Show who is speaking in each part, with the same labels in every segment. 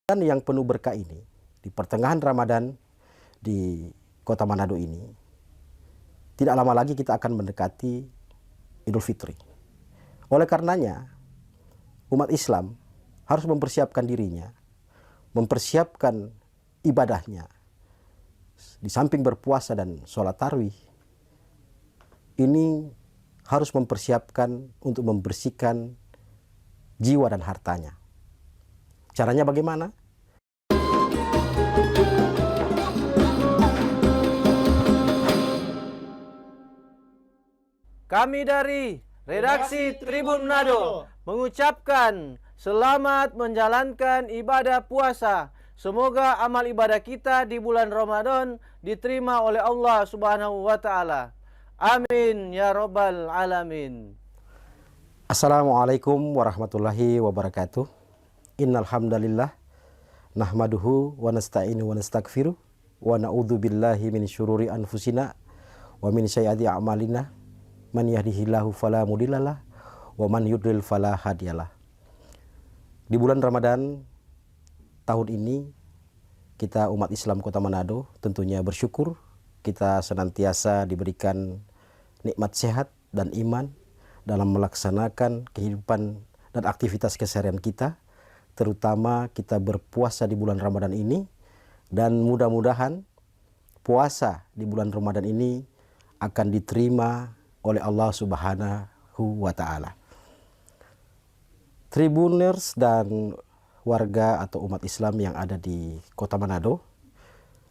Speaker 1: Dan yang penuh berkah ini, di pertengahan Ramadan di kota Manado ini, tidak lama lagi kita akan mendekati Idul Fitri. Oleh karenanya, umat Islam harus mempersiapkan dirinya, mempersiapkan ibadahnya. Di samping berpuasa dan sholat tarawih, ini harus mempersiapkan untuk membersihkan jiwa dan hartanya. Caranya bagaimana?
Speaker 2: Kami dari Redaksi Tribun Manado mengucapkan selamat menjalankan ibadah puasa. Semoga amal ibadah kita di bulan Ramadan diterima oleh Allah Subhanahu wa taala. Amin ya rabbal alamin.
Speaker 1: Assalamualaikum warahmatullahi wabarakatuh. Innal hamdalillah nahmaduhu wa nasta'inuhu wa nastaghfiruh wa na'udzu billahi min syururi anfusina wa min sayyiati a'malina. Man yahdihillahu fala mudhillalah wa man yudlil fala hadiyalah. Di bulan Ramadan tahun ini, kita umat Islam Kota Manado tentunya bersyukur kita senantiasa diberikan nikmat sehat dan iman dalam melaksanakan kehidupan dan aktivitas keseharian kita, terutama kita berpuasa di bulan Ramadan ini, dan mudah-mudahan puasa di bulan Ramadan ini akan diterima oleh Allah Subhanahu wa taala. Tribuners dan warga atau umat Islam yang ada di Kota Manado,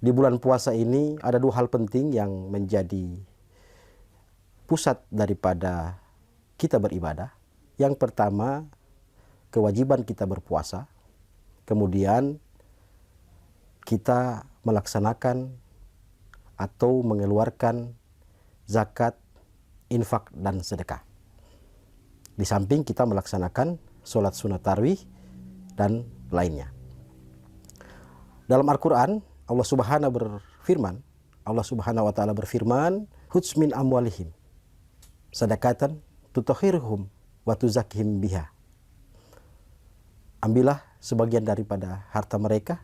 Speaker 1: di bulan puasa ini ada dua hal penting yang menjadi pusat daripada kita beribadah. Yang pertama, kewajiban kita berpuasa. Kemudian kita melaksanakan atau mengeluarkan zakat, infak, dan sedekah. Di samping kita melaksanakan sholat sunat tarawih dan lainnya. Dalam Al-Quran, Allah Subhanahu wa ta'ala berfirman, "Hudz min amwalihim sadaqatan tutahhiruhum wa tuzakkihim biha." Ambillah sebagian daripada harta mereka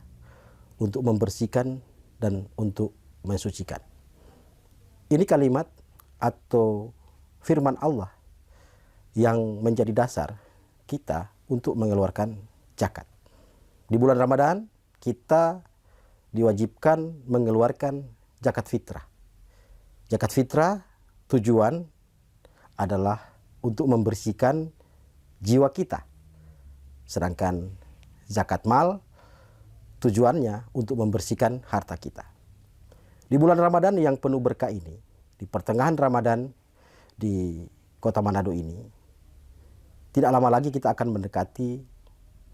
Speaker 1: untuk membersihkan dan untuk mensucikan. Ini kalimat atau firman Allah yang menjadi dasar kita untuk mengeluarkan zakat. Di bulan Ramadan kita diwajibkan mengeluarkan zakat fitrah. Zakat fitrah tujuan adalah untuk membersihkan jiwa kita. Sedangkan zakat mal tujuannya untuk membersihkan harta kita. Di bulan Ramadan yang penuh berkah ini, di pertengahan Ramadan di kota Manado ini, tidak lama lagi kita akan mendekati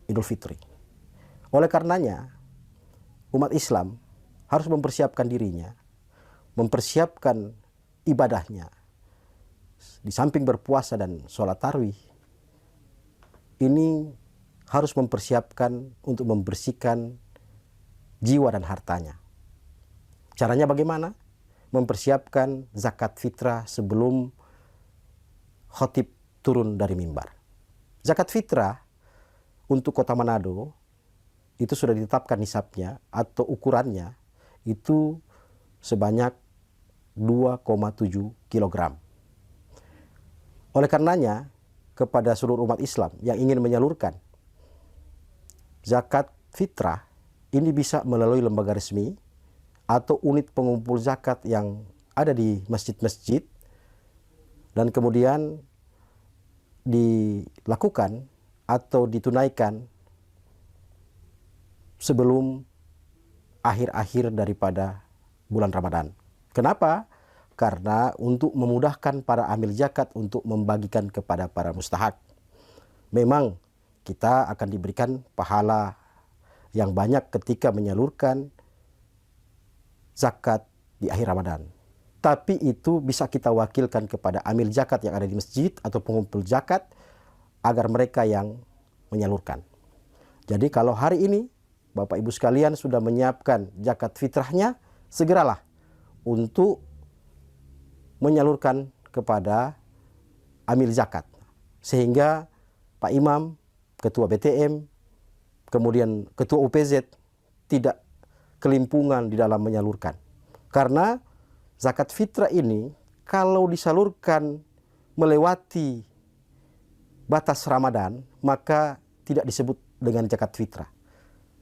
Speaker 1: Idul Fitri. Oleh karenanya, umat Islam harus mempersiapkan dirinya, mempersiapkan ibadahnya. Di samping berpuasa dan sholat tarawih, ini harus mempersiapkan untuk membersihkan jiwa dan hartanya. Caranya bagaimana? Mempersiapkan zakat fitrah sebelum khatib turun dari mimbar. Zakat fitrah untuk kota Manado itu sudah ditetapkan nisabnya atau ukurannya itu sebanyak 2,7 kg. Oleh karenanya, kepada seluruh umat Islam yang ingin menyalurkan zakat fitrah, ini bisa melalui lembaga resmi atau unit pengumpul zakat yang ada di masjid-masjid, dan kemudian dilakukan atau ditunaikan sebelum akhir-akhir daripada bulan Ramadan. Kenapa? Karena untuk memudahkan para amil zakat untuk membagikan kepada para mustahak. Memang kita akan diberikan pahala yang banyak ketika menyalurkan zakat di akhir Ramadan. Tapi itu bisa kita wakilkan kepada amil zakat yang ada di masjid atau pengumpul zakat agar mereka yang menyalurkan. Jadi kalau hari ini Bapak Ibu sekalian sudah menyiapkan zakat fitrahnya, segeralah untuk menyalurkan kepada amil zakat. Sehingga Pak Imam, Ketua BTM, kemudian ketua UPZ tidak kelimpungan di dalam menyalurkan. Karena zakat fitrah ini kalau disalurkan melewati batas Ramadan, maka tidak disebut dengan zakat fitrah.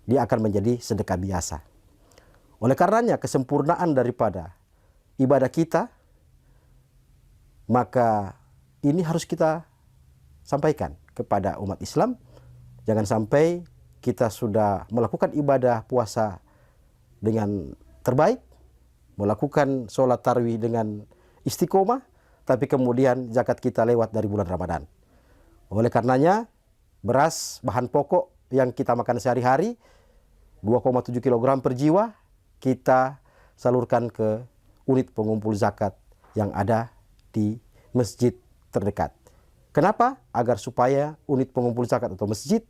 Speaker 1: Dia akan menjadi sedekah biasa. Oleh karenanya kesempurnaan daripada ibadah kita, maka ini harus kita sampaikan kepada umat Islam. Jangan sampai kita sudah melakukan ibadah puasa dengan terbaik, melakukan sholat tarawih dengan istiqomah, tapi kemudian zakat kita lewat dari bulan Ramadan. Oleh karenanya, beras bahan pokok yang kita makan sehari-hari, 2,7 kg per jiwa, kita salurkan ke unit pengumpul zakat yang ada di masjid terdekat. Kenapa? Agar supaya unit pengumpul zakat atau masjid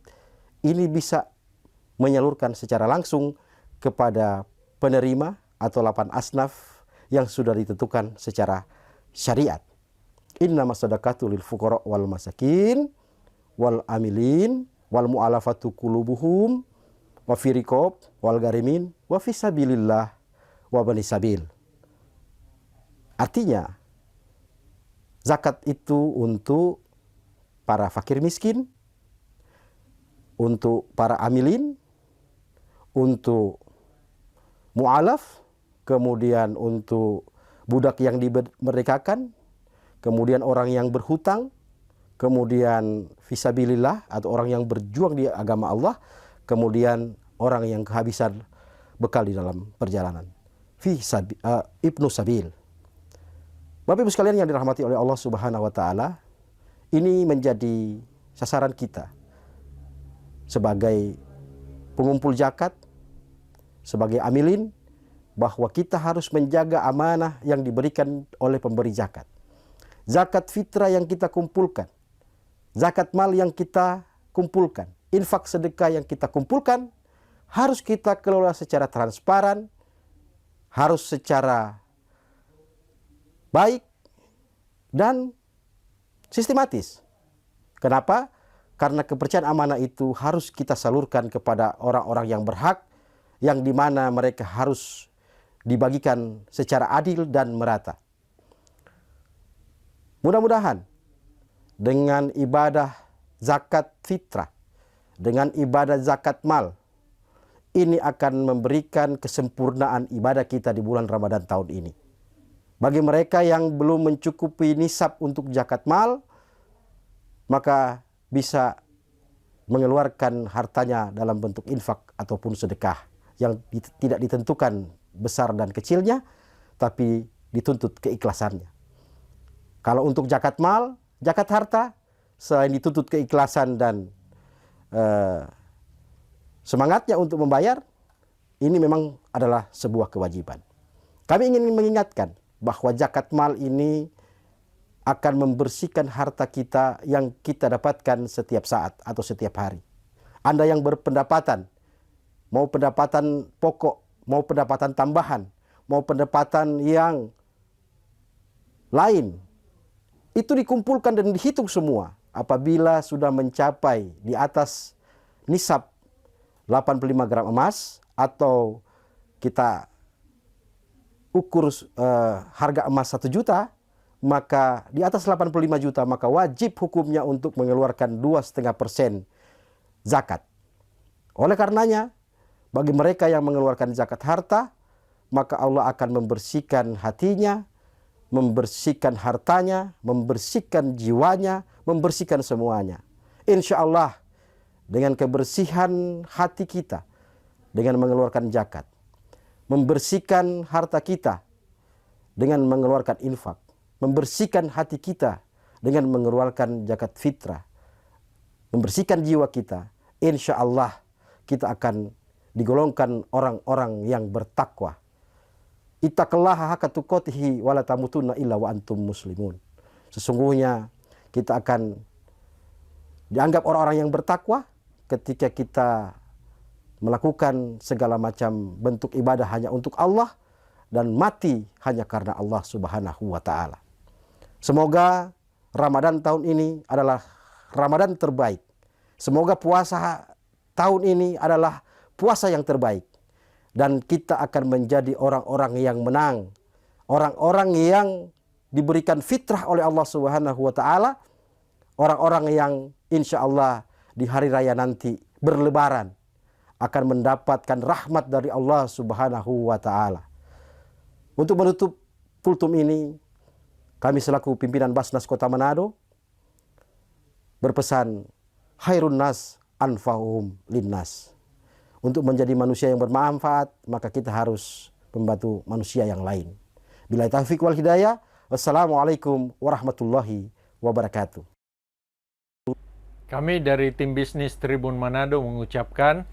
Speaker 1: ini bisa menyalurkan secara langsung kepada penerima atau 8 asnaf yang sudah ditentukan secara syariat. Innamas shadaqatu lil fuqara wal masakin wal amilin wal mu'alafatu qulubuhum wa fi riqab wal garimin wa fi sabilillah wa bani sabil. Artinya zakat itu untuk para fakir miskin, untuk para amilin, untuk mu'alaf, kemudian untuk budak yang dimerdekakan, kemudian orang yang berhutang, kemudian fisabilillah atau orang yang berjuang di agama Allah, kemudian orang yang kehabisan bekal di dalam perjalanan. Ibnu Sabil. Bapak Ibu sekalian yang dirahmati oleh Allah Subhanahu wa taala, ini menjadi sasaran kita sebagai pengumpul zakat, sebagai amilin, bahwa kita harus menjaga amanah yang diberikan oleh pemberi zakat. Zakat fitrah yang kita kumpulkan, zakat mal yang kita kumpulkan, infak sedekah yang kita kumpulkan, harus kita kelola secara transparan, harus secara baik dan sistematis. Kenapa? Karena kepercayaan amanah itu harus kita salurkan kepada orang-orang yang berhak, yang dimana mereka harus dibagikan secara adil dan merata. Mudah-mudahan dengan ibadah zakat fitrah, dengan ibadah zakat mal, ini akan memberikan kesempurnaan ibadah kita di bulan Ramadan tahun ini. Bagi mereka yang belum mencukupi nisab untuk zakat mal, maka bisa mengeluarkan hartanya dalam bentuk infak ataupun sedekah yang tidak ditentukan besar dan kecilnya, tapi dituntut keikhlasannya. Kalau untuk zakat mal, zakat harta, selain dituntut keikhlasan dan semangatnya untuk membayar, ini memang adalah sebuah kewajiban. Kami ingin mengingatkan bahwa zakat mal ini akan membersihkan harta kita yang kita dapatkan setiap saat atau setiap hari. Anda yang berpendapatan, mau pendapatan pokok, mau pendapatan tambahan, mau pendapatan yang lain, itu dikumpulkan dan dihitung semua. Apabila sudah mencapai di atas nisab 85 gram emas, atau kita ukur harga emas 1 juta, maka di atas 85 juta, maka wajib hukumnya untuk mengeluarkan 2,5% zakat. Oleh karenanya, bagi mereka yang mengeluarkan zakat harta, maka Allah akan membersihkan hatinya, membersihkan hartanya, membersihkan jiwanya, membersihkan semuanya. Insya Allah, dengan kebersihan hati kita, dengan mengeluarkan zakat, membersihkan harta kita dengan mengeluarkan infak, membersihkan hati kita dengan mengeluarkan zakat fitrah, membersihkan jiwa kita, insya Allah kita akan digolongkan orang-orang yang bertakwa. Ittaqullaha haqqa tuqatih wa la tamutunna illa wa antum muslimun. Sesungguhnya kita akan dianggap orang-orang yang bertakwa ketika kita melakukan segala macam bentuk ibadah hanya untuk Allah dan mati hanya karena Allah Subhanahu wa taala. Semoga Ramadan tahun ini adalah Ramadan terbaik. Semoga puasa tahun ini adalah puasa yang terbaik. Dan kita akan menjadi orang-orang yang menang. Orang-orang yang diberikan fitrah oleh Allah Subhanahu wa Ta'ala. Orang-orang yang insya Allah di hari raya nanti berlebaran akan mendapatkan rahmat dari Allah Subhanahu wa Ta'ala. Untuk menutup kultum ini, kami selaku pimpinan Basnas Kota Manado berpesan, khairun nas anfa'uhum linnas. Untuk menjadi manusia yang bermanfaat, maka kita harus membantu manusia yang lain. Billahi taufiq wal hidayah. Wassalamualaikum warahmatullahi wabarakatuh.
Speaker 3: Kami dari tim bisnis Tribun Manado mengucapkan